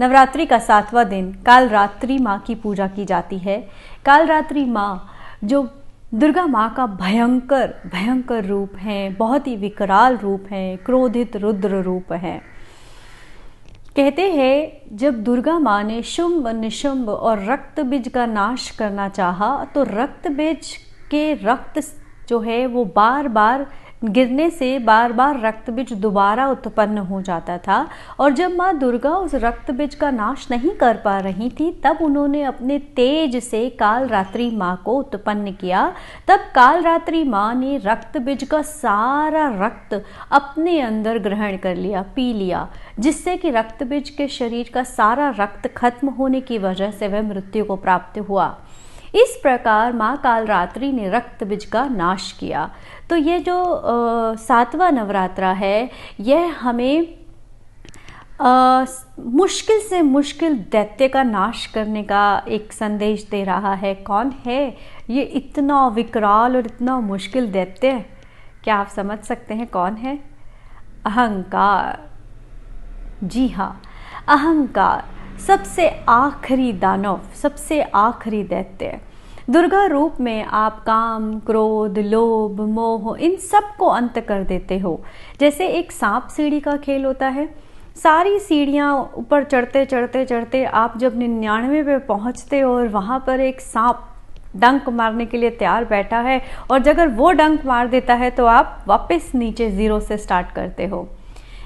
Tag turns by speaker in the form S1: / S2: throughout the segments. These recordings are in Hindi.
S1: नवरात्रि का 7वां दिन कालरात्रि माँ की पूजा की जाती है। कालरात्रि माँ जो दुर्गा माँ का भयंकर भयंकर रूप हैं, बहुत ही विकराल रूप हैं, क्रोधित रुद्र रूप हैं। कहते हैं जब दुर्गा माँ ने शुंभ निशुंभ और रक्त बीज का नाश करना चाहा तो रक्त बीज के रक्त जो है वो बार बार गिरने से बार बार रक्त बीज दोबारा उत्पन्न हो जाता था। और जब माँ दुर्गा उस रक्त बीज का नाश नहीं कर पा रही थी तब उन्होंने अपने तेज से कालरात्रि माँ को उत्पन्न किया। तब कालरात्रि माँ ने रक्त बीज का सारा रक्त अपने अंदर ग्रहण कर लिया, पी लिया, जिससे कि रक्त बीज के शरीर का सारा रक्त खत्म होने की वजह से वह मृत्यु को प्राप्त हुआ। इस प्रकार माँ कालरात्रि ने रक्त बीज का नाश किया। तो ये जो 7वां नवरात्रा है यह हमें मुश्किल से मुश्किल दैत्य का नाश करने का एक संदेश दे रहा है। कौन है ये इतना विकराल और इतना मुश्किल दैत्य? क्या आप समझ सकते हैं कौन है? अहंकार। जी हाँ, अहंकार सबसे आखिरी दानव, सबसे आखिरी दैत्य। दुर्गा रूप में आप काम, क्रोध, लोभ, मोह इन सब को अंत कर देते हो। जैसे एक सांप सीढ़ी का खेल होता है, सारी सीढ़ियाँ ऊपर चढ़ते चढ़ते चढ़ते आप जब 99 पे पहुँचते हो और वहाँ पर एक सांप डंक मारने के लिए तैयार बैठा है और अगर वो डंक मार देता है तो आप वापस नीचे 0 से स्टार्ट करते हो।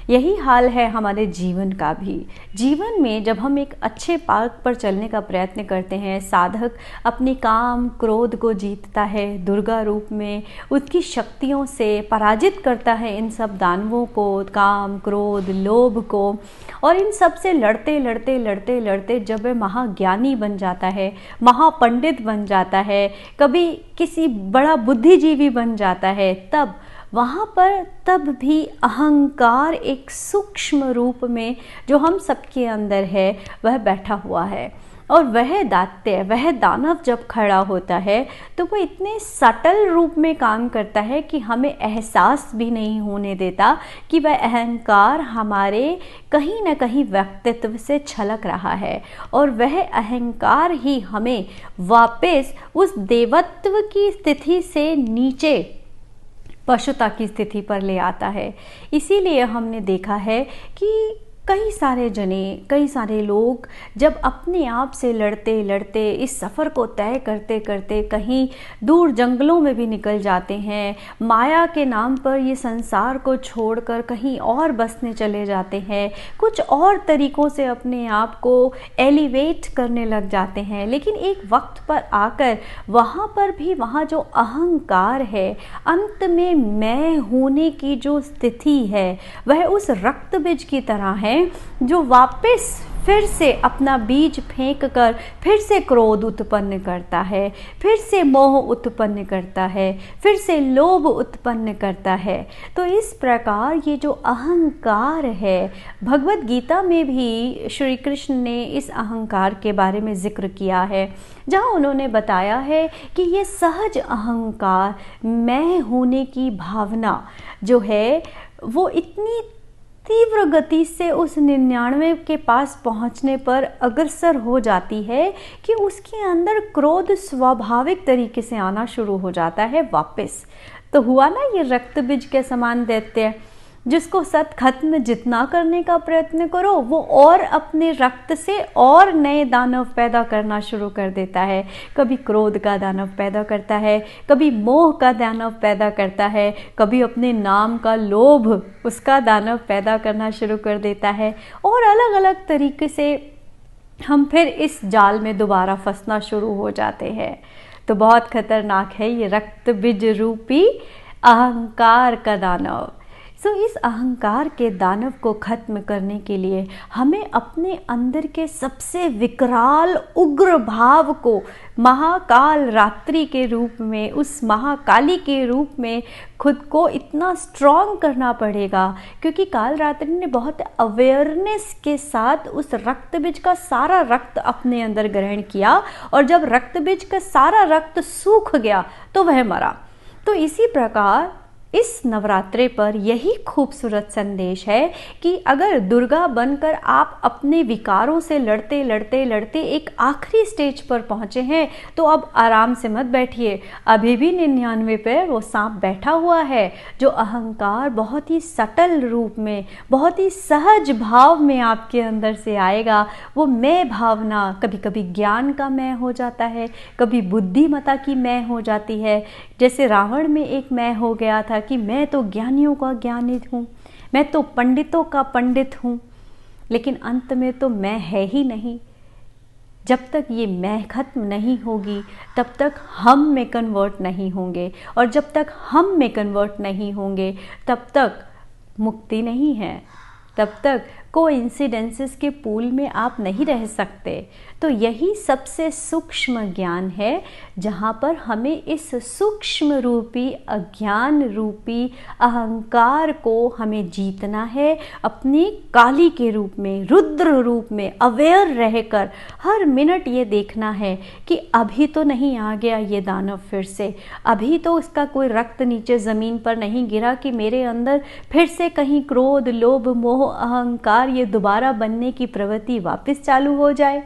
S1: यही हाल है हमारे जीवन का भी। जीवन में जब हम एक अच्छे मार्ग पर चलने का प्रयत्न करते हैं, साधक अपनी काम क्रोध को जीतता है, दुर्गा रूप में उसकी शक्तियों से पराजित करता है इन सब दानवों को, काम, क्रोध, लोभ को, और इन सब से लड़ते लड़ते लड़ते लड़ते जब वह महाज्ञानी बन जाता है, महापंडित बन जाता है, कभी किसी बड़ा बुद्धिजीवी बन जाता है, तब भी अहंकार एक सूक्ष्म रूप में जो हम सबके अंदर है वह बैठा हुआ है। और वह दैत्य, वह दानव जब खड़ा होता है तो वो इतने सटल रूप में काम करता है कि हमें एहसास भी नहीं होने देता कि वह अहंकार हमारे कहीं ना कहीं व्यक्तित्व से छलक रहा है। और वह अहंकार ही हमें वापस उस देवत्व की स्थिति से नीचे पशुता की स्थिति पर ले आता है। इसीलिए हमने देखा है कि कई सारे लोग जब अपने आप से लड़ते लड़ते इस सफ़र को तय करते करते कहीं दूर जंगलों में भी निकल जाते हैं, माया के नाम पर ये संसार को छोड़कर कहीं और बसने चले जाते हैं, कुछ और तरीक़ों से अपने आप को एलिवेट करने लग जाते हैं। लेकिन एक वक्त पर आकर वहाँ जो अहंकार है, अंत में मैं होने की जो स्थिति है वह उस रक्त बीज की तरह है जो वापस फिर से अपना बीज फेंक कर फिर से क्रोध उत्पन्न करता है, फिर से मोह उत्पन्न करता है, फिर से लोभ उत्पन्न करता है। तो इस प्रकार ये जो अहंकार है, भगवत गीता में भी श्री कृष्ण ने इस अहंकार के बारे में जिक्र किया है, जहाँ उन्होंने बताया है कि ये सहज अहंकार, मैं होने की भावना जो है वो इतनी तीव्र गति से उस 99 के पास पहुंचने पर अग्रसर हो जाती है कि उसके अंदर क्रोध स्वाभाविक तरीके से आना शुरू हो जाता है वापस। तो हुआ ना ये रक्त बीज के समान दैत्य, जिसको सत खत्म जितना करने का प्रयत्न करो वो और अपने रक्त से और नए दानव पैदा करना शुरू कर देता है। कभी क्रोध का दानव पैदा करता है, कभी मोह का दानव पैदा करता है, कभी अपने नाम का लोभ उसका दानव पैदा करना शुरू कर देता है, और अलग अलग तरीके से हम फिर इस जाल में दोबारा फंसना शुरू हो जाते हैं। तो बहुत खतरनाक है ये रक्त बीज रूपी अहंकार का दानव। इस अहंकार के दानव को खत्म करने के लिए हमें अपने अंदर के सबसे विकराल उग्र भाव को महाकाल रात्रि के रूप में, उस महाकाली के रूप में खुद को इतना स्ट्रॉन्ग करना पड़ेगा, क्योंकि काल रात्रि ने बहुत अवेयरनेस के साथ उस रक्त बीज का सारा रक्त अपने अंदर ग्रहण किया, और जब रक्त बीज का सारा रक्त सूख गया तो वह मरा। तो इसी प्रकार इस नवरात्रे पर यही खूबसूरत संदेश है कि अगर दुर्गा बनकर आप अपने विकारों से लड़ते लड़ते लड़ते एक आखिरी स्टेज पर पहुंचे हैं तो अब आराम से मत बैठिए। अभी भी 99 पे वो सांप बैठा हुआ है, जो अहंकार बहुत ही सटल रूप में, बहुत ही सहज भाव में आपके अंदर से आएगा। वो मैं भावना कभी कभी ज्ञान का मैं हो जाता है, कभी बुद्धिमता की मैं हो जाती है। जैसे रावण में एक मैं हो गया था कि मैं तो ज्ञानियों का ज्ञानी हूँ, मैं तो पंडितों का पंडित हूँ, लेकिन अंत में तो मैं है ही नहीं। जब तक ये मैं खत्म नहीं होगी तब तक हम में कन्वर्ट नहीं होंगे, और जब तक हम में कन्वर्ट नहीं होंगे तब तक मुक्ति नहीं है, तब तक कोइंसिडेंसेस के पूल में आप नहीं रह सकते। तो यही सबसे सूक्ष्म ज्ञान है, जहाँ पर हमें इस सूक्ष्म रूपी अज्ञान रूपी अहंकार को हमें जीतना है। अपनी काली के रूप में, रुद्र रूप में अवेयर रहकर हर मिनट ये देखना है कि अभी तो नहीं आ गया ये दानव फिर से, अभी तो इसका कोई रक्त नीचे ज़मीन पर नहीं गिरा कि मेरे अंदर फिर से कहीं क्रोध, लोभ, मोह, अहंकार ये दोबारा बनने की प्रवृत्ति वापस चालू हो जाए।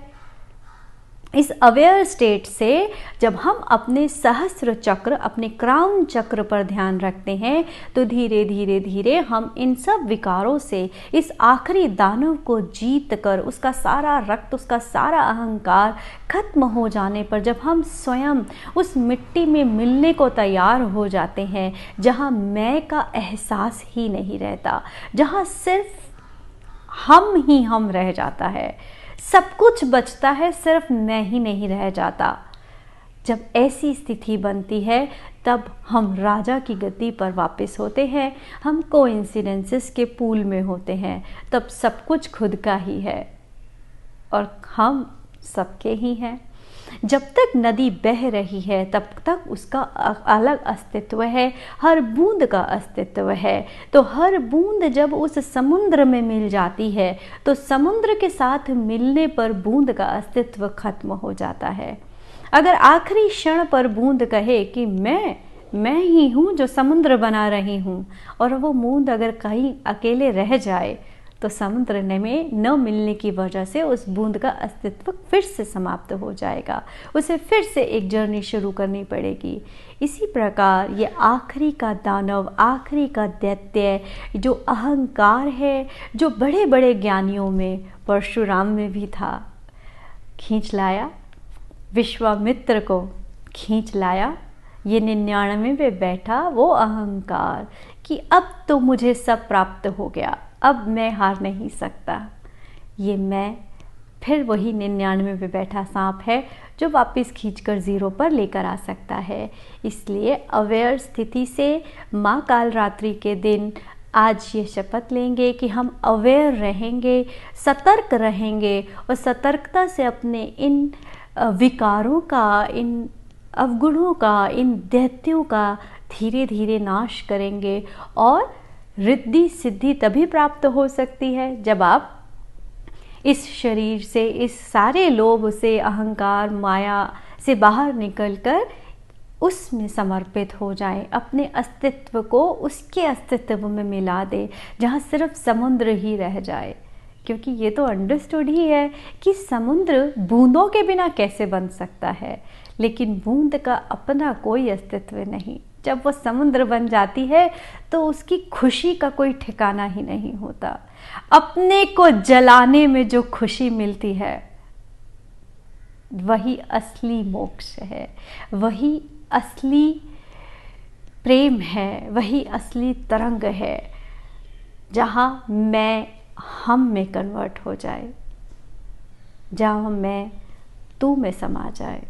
S1: इस अवेयर स्टेट से जब हम अपने सहस्त्र चक्र, अपने क्राउन चक्र पर ध्यान रखते हैं तो धीरे धीरे धीरे हम इन सब विकारों से, इस आखिरी दानव को जीत कर, उसका सारा रक्त, उसका सारा अहंकार खत्म हो जाने पर जब हम स्वयं उस मिट्टी में मिलने को तैयार हो जाते हैं, जहाँ मैं का एहसास ही नहीं रहता, जहाँ सिर्फ हम ही हम रह जाता है, सब कुछ बचता है, सिर्फ मैं ही नहीं रह जाता। जब ऐसी स्थिति बनती है तब हम राजा की गद्दी पर वापस होते हैं, हम कोइंसिडेंसेस के पूल में होते हैं, तब सब कुछ खुद का ही है और हम सबके ही हैं। जब तक नदी बह रही है तब तक उसका अलग अस्तित्व है, हर बूंद का अस्तित्व है। तो हर बूंद जब उस समुद्र में मिल जाती है तो समुद्र के साथ मिलने पर बूंद का अस्तित्व खत्म हो जाता है। अगर आखिरी क्षण पर बूंद कहे कि मैं ही हूँ जो समुद्र बना रही हूँ, और वो बूंद अगर कहीं अकेले रह जाए तो समुद्र में न मिलने की वजह से उस बूंद का अस्तित्व फिर से समाप्त हो जाएगा, उसे फिर से एक जर्नी शुरू करनी पड़ेगी। इसी प्रकार ये आखिरी का दानव, आखिरी का दैत्य जो अहंकार है, जो बड़े बड़े ज्ञानियों में, परशुराम में भी था, खींच लाया, विश्वामित्र को खींच लाया। ये 99 पे बैठा वो अहंकार कि अब तो मुझे सब प्राप्त हो गया, अब मैं हार नहीं सकता। ये मैं फिर वही 99 पे बैठा सांप है जो वापस खींचकर 0 पर लेकर आ सकता है। इसलिए अवेयर स्थिति से माँ कालरात्रि के दिन आज ये शपथ लेंगे कि हम अवेयर रहेंगे, सतर्क रहेंगे, और सतर्कता से अपने इन विकारों का, इन अवगुणों का, इन दैत्यों का धीरे धीरे नाश करेंगे। और रिद्धि सिद्धि तभी प्राप्त हो सकती है जब आप इस शरीर से, इस सारे लोभ से, अहंकार, माया से बाहर निकलकर उसमें समर्पित हो जाए, अपने अस्तित्व को उसके अस्तित्व में मिला दे, जहाँ सिर्फ समुद्र ही रह जाए। क्योंकि ये तो अंडरस्टूड ही है कि समुद्र बूंदों के बिना कैसे बन सकता है, लेकिन बूंद का अपना कोई अस्तित्व नहीं। जब वो समुद्र बन जाती है तो उसकी खुशी का कोई ठिकाना ही नहीं होता। अपने को जलाने में जो खुशी मिलती है वही असली मोक्ष है, वही असली प्रेम है, वही असली तरंग है, जहाँ मैं हम में कन्वर्ट हो जाए, जहाँ मैं तू में समा जाए।